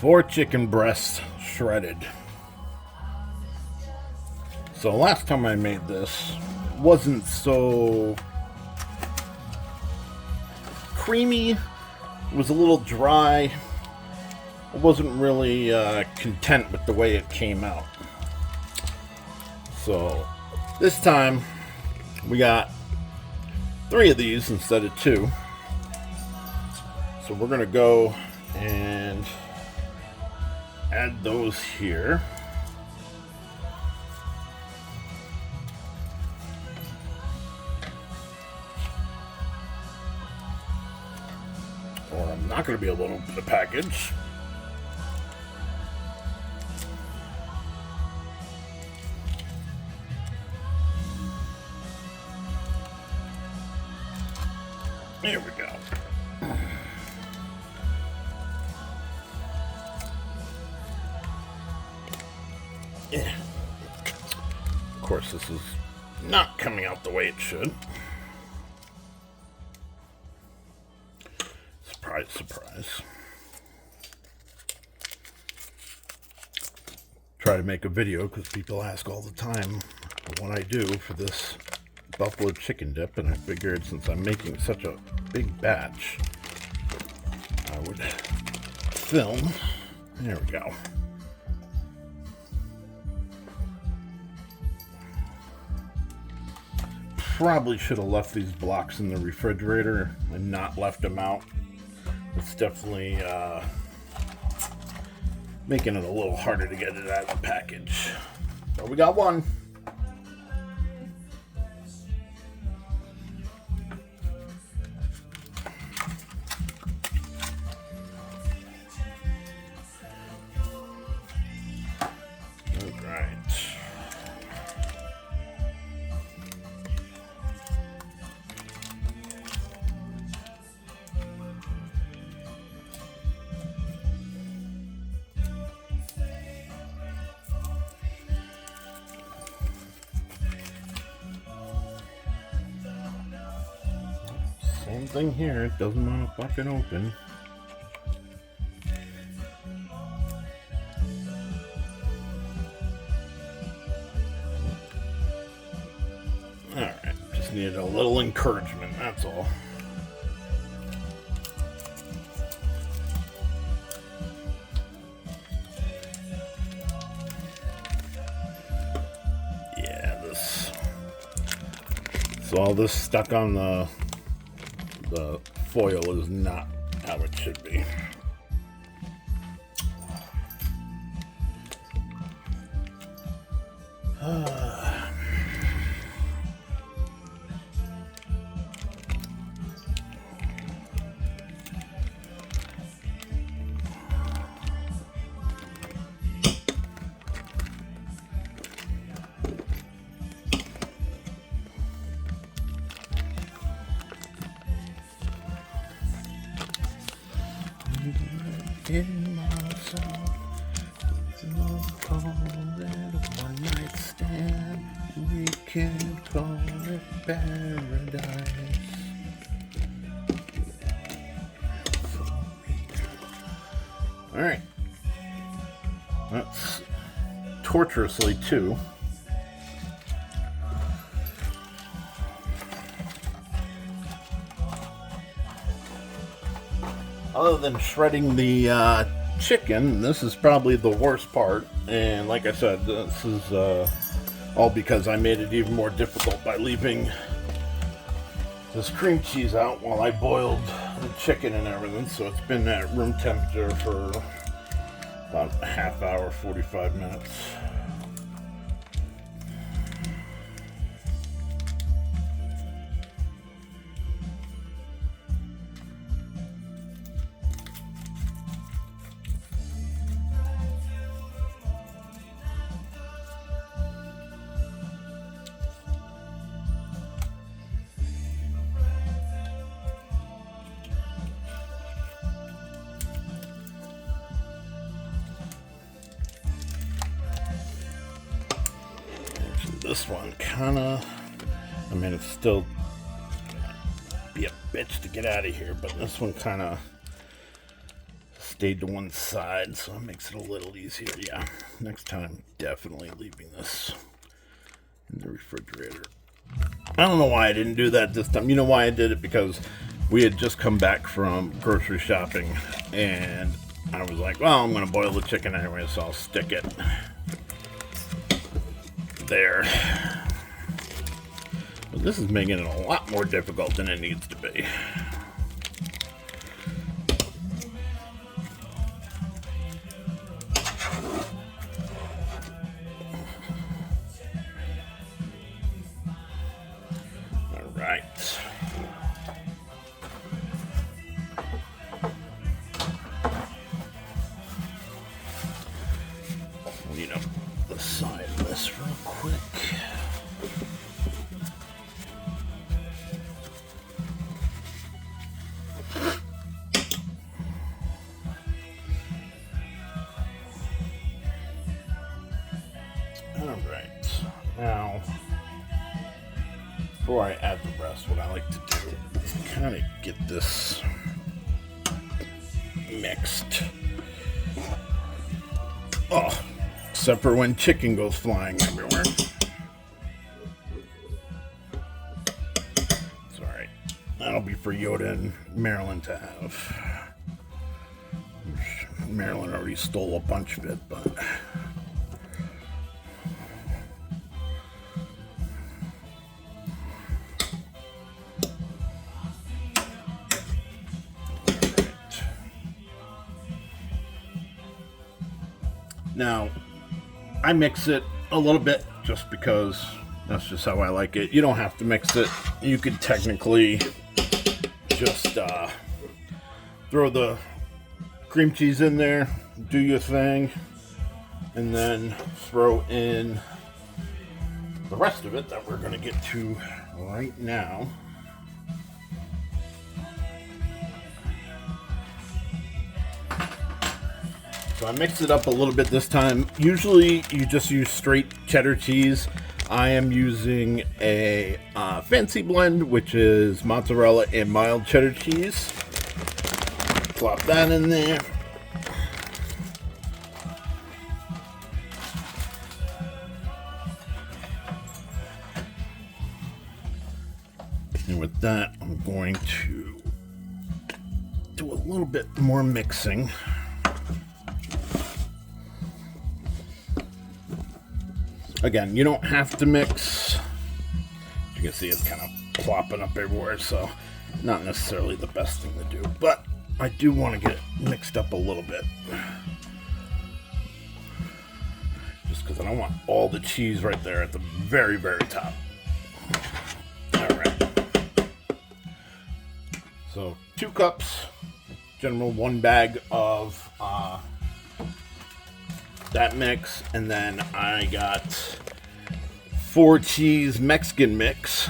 4 chicken breasts shredded. So last time I made this, it wasn't so creamy. It was a little dry. I wasn't really content with the way it came out. So this time we got 3 of these instead of 2. So we're gonna go and add those here. Or I'm not gonna be able to open the package. Here we go. Yeah. Of course, this is not coming out the way it should. Surprise, surprise. Try to make a video because people ask all the time what I do for this buffalo chicken dip, and I figured since I'm making such a big batch, I would film. There we go. Probably should have left these blocks in the refrigerator and not left them out. It's definitely making it a little harder to get it out of the package. But we got one. Same thing here, it doesn't want to fucking open. Alright, just needed a little encouragement, that's all. Yeah, this. So all this stuck on the foil is not how it should be. In my soul, it's a cold little one-night stand. We can call it paradise. All right, that's torturously 2. Other than shredding the chicken, this is probably the worst part. And like I said, this is all because I made it even more difficult by leaving this cream cheese out while I boiled the chicken and everything. So it's been at room temperature for about a half hour, 45 minutes. This one kinda, I mean, it's still be a bitch to get out of here, but this one kinda stayed to one side, so it makes it a little easier. Yeah, next time, definitely leaving this in the refrigerator. I don't know why I didn't do that this time. You know why I did it? Because we had just come back from grocery shopping, and I was like, well, I'm going to boil the chicken anyway, so I'll stick it there. But this is making it a lot more difficult than it needs to be. Clean up the side of this real quick. Alright, now before I add the rest, what I like to do is kind of get this mixed. Oh, except for when chicken goes flying everywhere. It's alright. That'll be for Yoda and Marilyn to have. Marilyn already stole a bunch of it, but... Now, I mix it a little bit just because that's just how I like it. You don't have to mix it. You could technically just throw the cream cheese in there, do your thing, and then throw in the rest of it that we're going to get to right now. So I mixed it up a little bit this time. Usually you just use straight cheddar cheese. I am using a fancy blend, which is mozzarella and mild cheddar cheese. Plop that in there. And with that, I'm going to do a little bit more mixing. Again, you don't have to mix. You can see it's kind of plopping up everywhere, so not necessarily the best thing to do, but I do want to get it mixed up a little bit. Just because I don't want all the cheese right there at the very, very top. Alright. So, 2 cups, general 1 bag of that mix, and then I got 4 cheese Mexican mix.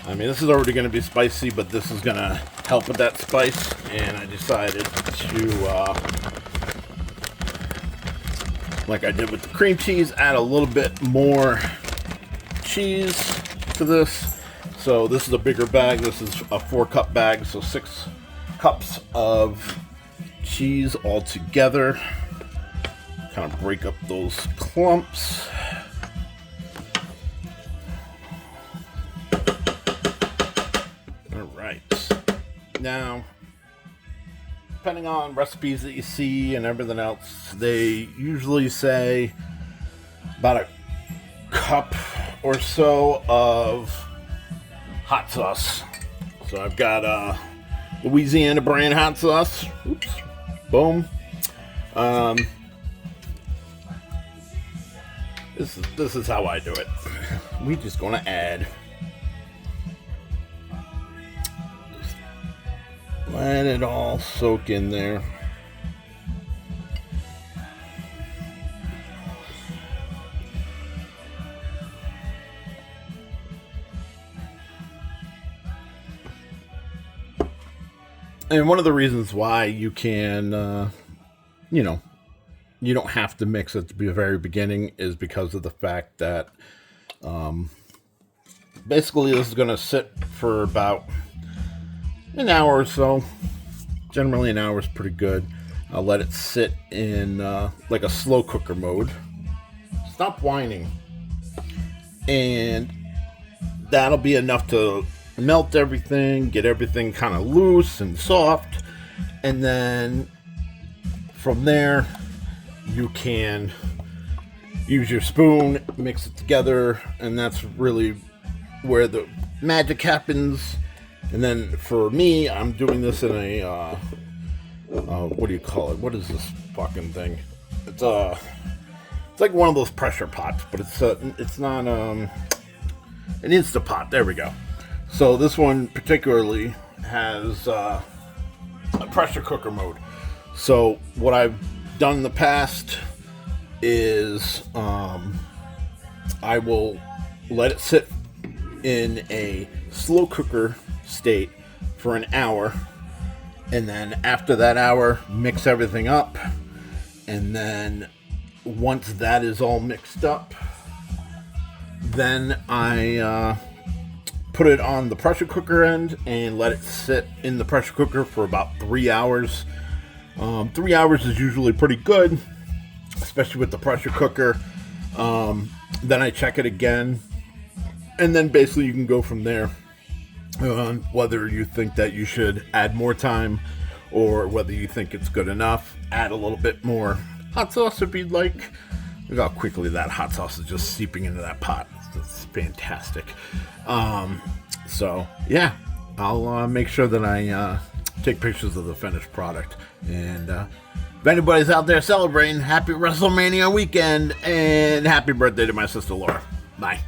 I mean, this is already going to be spicy, but this is going to help with that spice, and I decided to, like I did with the cream cheese, add a little bit more cheese to this. So this is a bigger bag. This is a 4-cup bag, so 6 cups of cheese all together. Kind of break up those clumps. All right. Now, depending on recipes that you see and everything else, they usually say about a cup or so of hot sauce. So I've got Louisiana brand hot sauce. Oops. Boom. This is how I do it. We just gonna add. Just let it all soak in there. And one of the reasons why you can, you don't have to mix at the very beginning is because of the fact that basically this is going to sit for about an hour or so. Generally an hour is pretty good. I'll let it sit in like a slow cooker mode. Stop whining. And that'll be enough to melt everything, get everything kind of loose and soft. And then from there, you can use your spoon, mix it together, and that's really where the magic happens. And then for me, I'm doing this in a what do you call it? What is this fucking thing? It's like one of those pressure pots, but it's not an Instapot. There we go. So this one particularly has a pressure cooker mode. So what I've done in the past is I will let it sit in a slow cooker state for an hour, and then after that hour, mix everything up, and then once that is all mixed up, then I put it on the pressure cooker end and let it sit in the pressure cooker for about 3 hours. 3 hours is usually pretty good, especially with the pressure cooker. Then I check it again, and then basically you can go from there on whether you think that you should add more time or whether you think it's good enough. Add a little bit more hot sauce if you'd like. Look how quickly that hot sauce is just seeping into that pot. It's fantastic. So yeah, I'll make sure that I take pictures of the finished product. And if anybody's out there celebrating, happy WrestleMania weekend and happy birthday to my sister Laura. Bye.